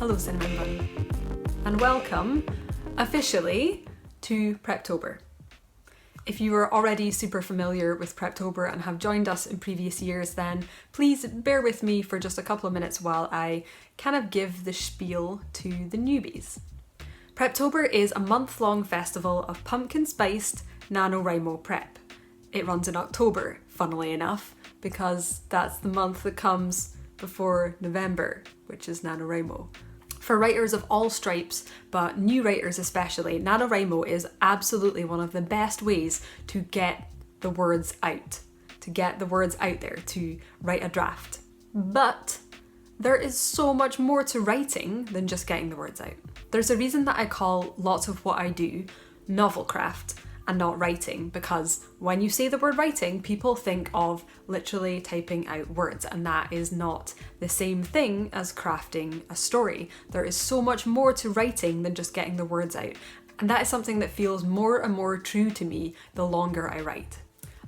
Hello Cinnamon Bun, and welcome, officially, to Preptober. If you are already super familiar with Preptober and have joined us in previous years, then please bear with me for just a couple of minutes while I kind of give the spiel to the newbies. Preptober is a month-long festival of pumpkin-spiced NaNoWriMo prep. It runs in October, funnily enough, because that's the month that comes before November, which is NaNoWriMo. For writers of all stripes, but new writers especially, NaNoWriMo is absolutely one of the best ways to get the words out. To get the words out there, to write a draft. But there is so much more to writing than just getting the words out. There's a reason that I call lots of what I do novelcraft and not writing, because when you say the word writing, people think of literally typing out words, and that is not the same thing as crafting a story. There is so much more to writing than just getting the words out, and that is something that feels more and more true to me the longer I write.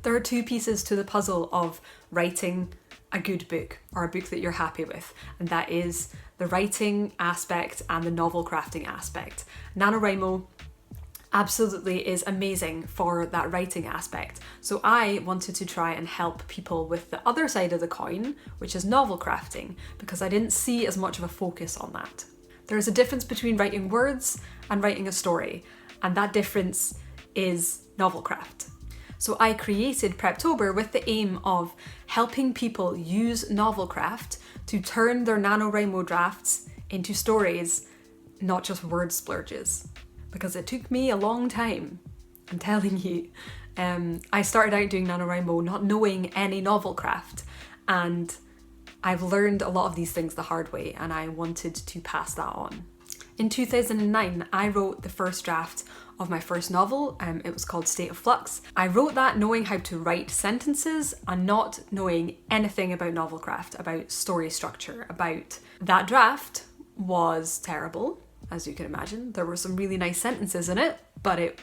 There are two pieces to the puzzle of writing a good book, or a book that you're happy with, and that is the writing aspect and the novel crafting aspect. NaNoWriMo absolutely is amazing for that writing aspect. So I wanted to try and help people with the other side of the coin, which is novel crafting, because I didn't see as much of a focus on that. There is a difference between writing words and writing a story, and that difference is novel craft. So I created Preptober with the aim of helping people use novelcraft to turn their NaNoWriMo drafts into stories, not just word splurges. Because it took me a long time, I'm telling you. I started out doing NaNoWriMo not knowing any novelcraft, and I've learned a lot of these things the hard way, and I wanted to pass that on. In 2009, I wrote the first draft of my first novel. It was called State of Flux. I wrote that knowing how to write sentences and not knowing anything about novelcraft, about story structure, about that draft was terrible. As you can imagine, there were some really nice sentences in it, but it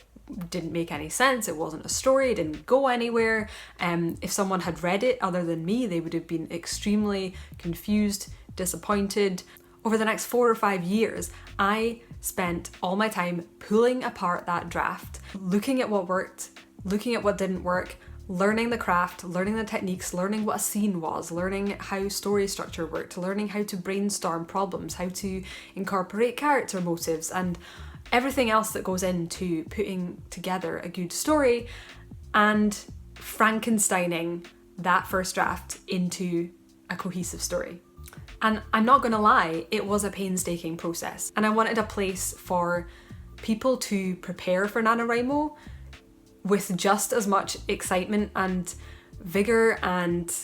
didn't make any sense. It wasn't a story, it didn't go anywhere. If someone had read it other than me, they would have been extremely confused, disappointed. Over the next 4 or 5 years, I spent all my time pulling apart that draft, looking at what worked, looking at what didn't work, learning the craft, learning the techniques, learning what a scene was, learning how story structure worked, learning how to brainstorm problems, how to incorporate character motives, and everything else that goes into putting together a good story, and Frankensteining that first draft into a cohesive story. And I'm not gonna lie, it was a painstaking process, and I wanted a place for people to prepare for NaNoWriMo with just as much excitement and vigour and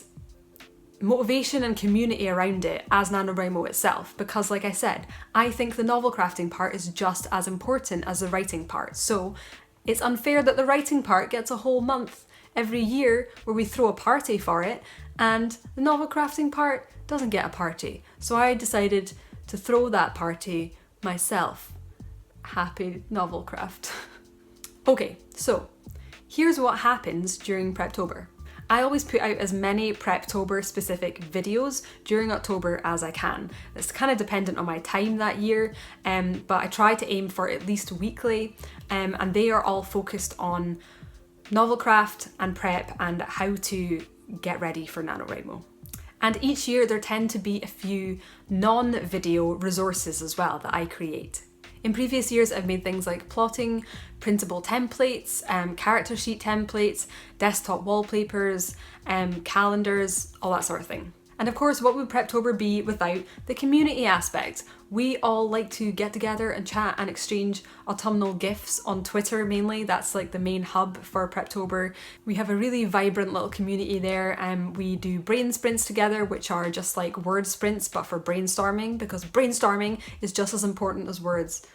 motivation and community around it as NaNoWriMo itself, because like I said, I think the novel crafting part is just as important as the writing part. So it's unfair that the writing part gets a whole month every year where we throw a party for it, and the novel crafting part doesn't get a party. So I decided to throw that party myself. Happy novel craft. Okay, so here's what happens during Preptober. I always put out as many Preptober specific videos during October as I can. It's kind of dependent on my time that year, but I try to aim for at least weekly, and they are all focused on novelcraft and prep and how to get ready for NaNoWriMo. And each year there tend to be a few non-video resources as well that I create. In previous years, I've made things like plotting, printable templates, character sheet templates, desktop wallpapers, calendars, all that sort of thing. And of course, what would Preptober be without the community aspect? We all like to get together and chat and exchange autumnal gifs on Twitter mainly. That's like the main hub for Preptober. We have a really vibrant little community there, and we do brain sprints together, which are just like word sprints but for brainstorming, because brainstorming is just as important as words.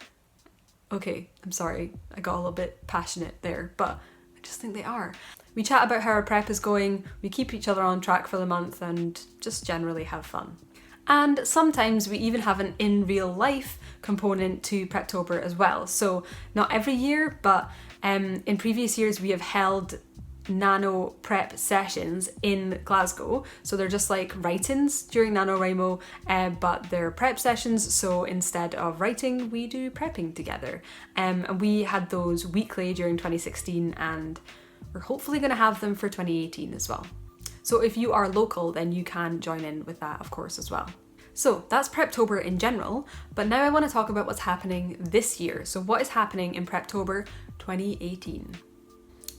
Okay, I'm sorry, I got a little bit passionate there, but I just think they are. We chat about how our prep is going, we keep each other on track for the month, and just generally have fun. And sometimes we even have an in real life component to Preptober as well. So not every year, but in previous years we have held nano prep sessions in Glasgow. So they're just like write-ins during NaNoWriMo, but they're prep sessions. So instead of writing, we do prepping together. And we had those weekly during 2016, and we're hopefully going to have them for 2018 as well. So if you are local, then you can join in with that, of course, as well. So that's Preptober in general, but now I want to talk about what's happening this year. So what is happening in Preptober 2018?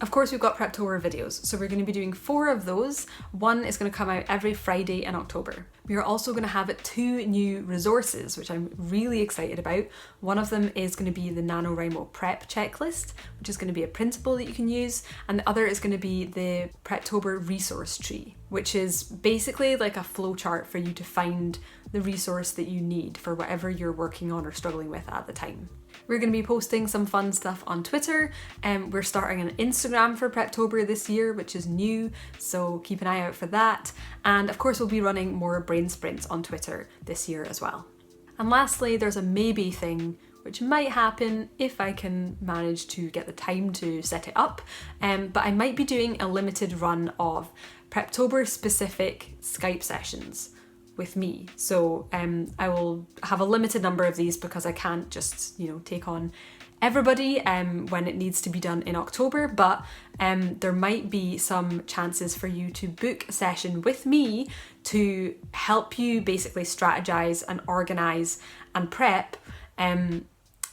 Of course, we've got Preptober videos, so we're going to be doing 4 of those. One is going to come out every Friday in October. We are also going to have 2 new resources, which I'm really excited about. One of them is going to be the NaNoWriMo prep checklist, which is going to be a printable that you can use, and the other is going to be the Preptober resource tree, which is basically like a flowchart for you to find the resource that you need for whatever you're working on or struggling with at the time. We're going to be posting some fun stuff on Twitter, and we're starting an Instagram for Preptober this year, which is new, so keep an eye out for that. And of course, we'll be running more brain sprints on Twitter this year as well. And lastly, there's a maybe thing which might happen if I can manage to get the time to set it up, but I might be doing a limited run of Preptober specific Skype sessions with me. So I will have a limited number of these because I can't just, take on everybody when it needs to be done in October, but there might be some chances for you to book a session with me to help you basically strategize and organize and prep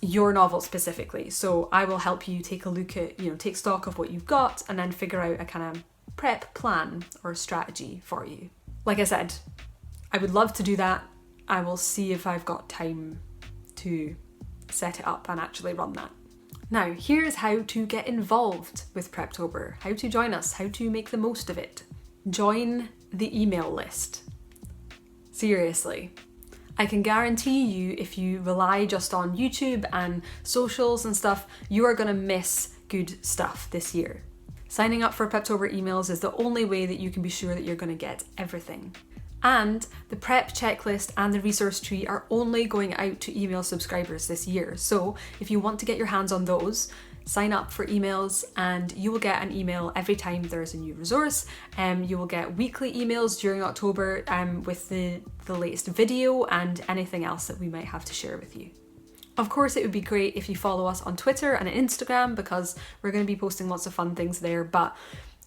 your novel specifically. So I will help you take a look at, take stock of what you've got and then figure out a kind of prep plan or strategy for you. Like I said, I would love to do that. I will see if I've got time to set it up and actually run that. Now, here's how to get involved with Preptober, how to join us, how to make the most of it. Join the email list. Seriously. I can guarantee you, if you rely just on YouTube and socials and stuff, you are gonna miss good stuff this year. Signing up for Preptober emails is the only way that you can be sure that you're gonna get everything. And the prep checklist and the resource tree are only going out to email subscribers this year. So if you want to get your hands on those, sign up for emails and you will get an email every time there is a new resource. You will get weekly emails during October with the latest video and anything else that we might have to share with you. Of course, it would be great if you follow us on Twitter and Instagram because we're going to be posting lots of fun things there, but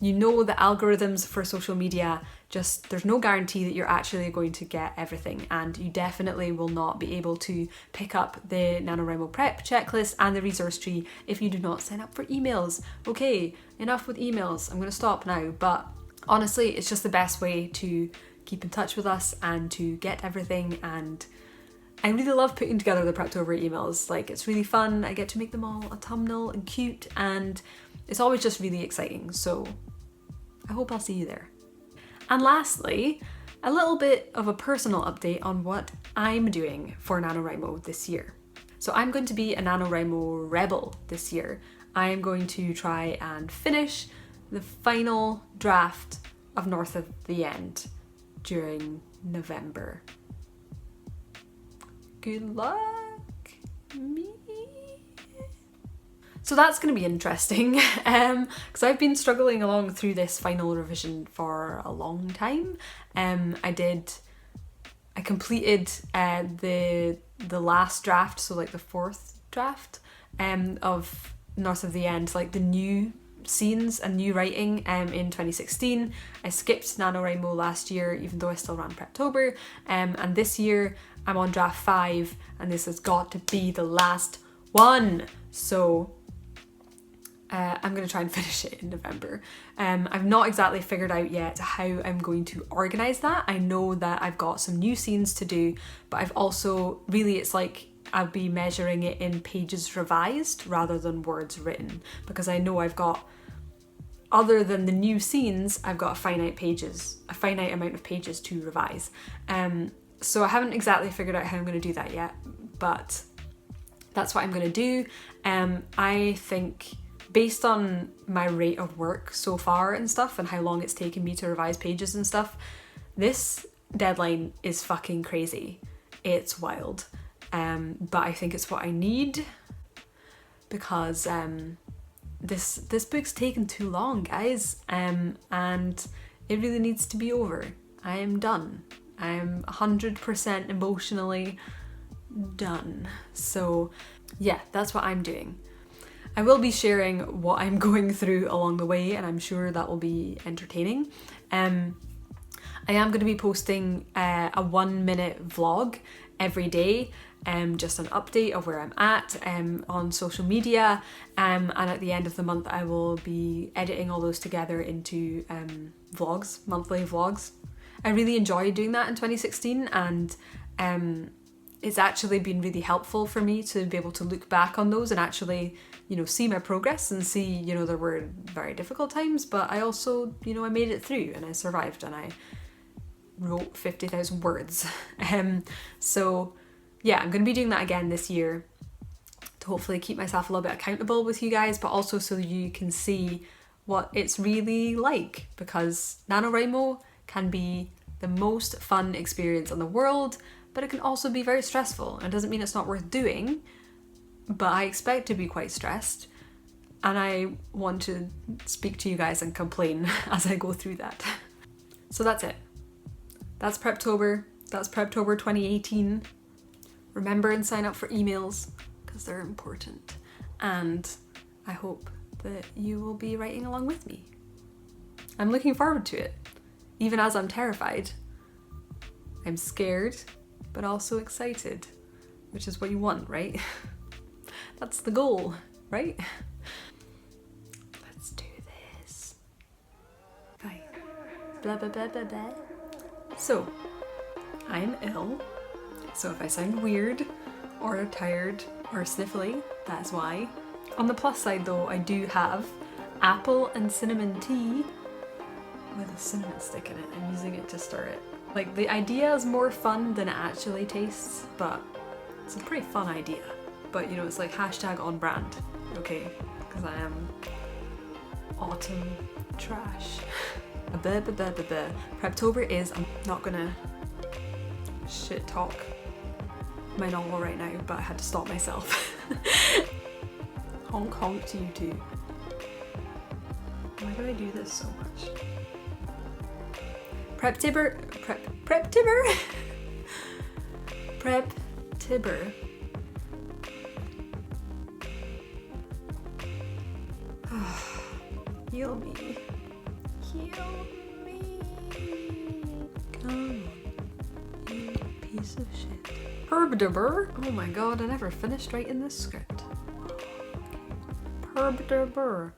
the algorithms for social media, there's no guarantee that you're actually going to get everything, and you definitely will not be able to pick up the NaNoWriMo prep checklist and the resource tree if you do not sign up for emails. Okay, enough with emails. I'm going to stop now, but honestly, it's just the best way to keep in touch with us and to get everything, and I really love putting together the Preptober emails. It's really fun. I get to make them all autumnal and cute, and it's always just really exciting, so I hope I'll see you there. And lastly, a little bit of a personal update on what I'm doing for NaNoWriMo this year. So I'm going to be a NaNoWriMo rebel this year. I'm going to try and finish the final draft of North of the End during November. Good luck, me. So that's going to be interesting because I've been struggling along through this final revision for a long time. I completed the last draft, so the 4th draft of North of the End, the new scenes and new writing in 2016. I skipped NaNoWriMo last year, even though I still ran Preptober, and this year I'm on draft 5 and this has got to be the last one. So I'm going to try and finish it in November. I've not exactly figured out yet how I'm going to organise that. I know that I've got some new scenes to do, but I've also, it's I'll be measuring it in pages revised rather than words written, because I know I've got, other than the new scenes, I've got a finite amount of pages to revise. So I haven't exactly figured out how I'm going to do that yet, but that's what I'm going to do. I think, based on my rate of work so far and stuff and how long it's taken me to revise pages and stuff, this deadline is fucking crazy. It's wild. But I think it's what I need because this book's taken too long, guys, and it really needs to be over. I am done. I am 100% emotionally done. So yeah, that's what I'm doing. I will be sharing what I'm going through along the way, and I'm sure that will be entertaining. I am going to be posting a 1-minute vlog every day, just an update of where I'm at on social media, and at the end of the month I will be editing all those together into vlogs, monthly vlogs. I really enjoyed doing that in 2016, and it's actually been really helpful for me to be able to look back on those and actually, you know, see my progress and see, you know, there were very difficult times, but I also, you know, I made it through and I survived and I wrote 50,000 words. So yeah, I'm going to be doing that again this year to hopefully keep myself a little bit accountable with you guys, but also so you can see what it's really like, because NaNoWriMo can be the most fun experience in the world, but it can also be very stressful. It doesn't mean it's not worth doing, but I expect to be quite stressed, and I want to speak to you guys and complain as I go through that. So that's it. That's Preptober. That's Preptober 2018. Remember and sign up for emails because they're important. And I hope that you will be writing along with me. I'm looking forward to it, even as I'm terrified. I'm scared, but also excited, which is what you want, right? That's the goal, right? Let's do this. Bye. Blah, blah, blah, blah, blah. So, I'm ill, so if I sound weird or tired or sniffly, that's why. On the plus side though, I do have apple and cinnamon tea with a cinnamon stick in it. I'm using it to stir it. Like, the idea is more fun than it actually tastes, but it's a pretty fun idea. But you know, it's like hashtag on brand, okay? Because I am autumn trash. Preptober is, I'm not gonna shit talk my novel right now, but I had to stop myself. Honk honk to you too. Why do I do this so much? Preptober. Heal me. Heal me. Come on, you piece of shit. Preptober. Oh my god, I never finished writing this script. Preptober.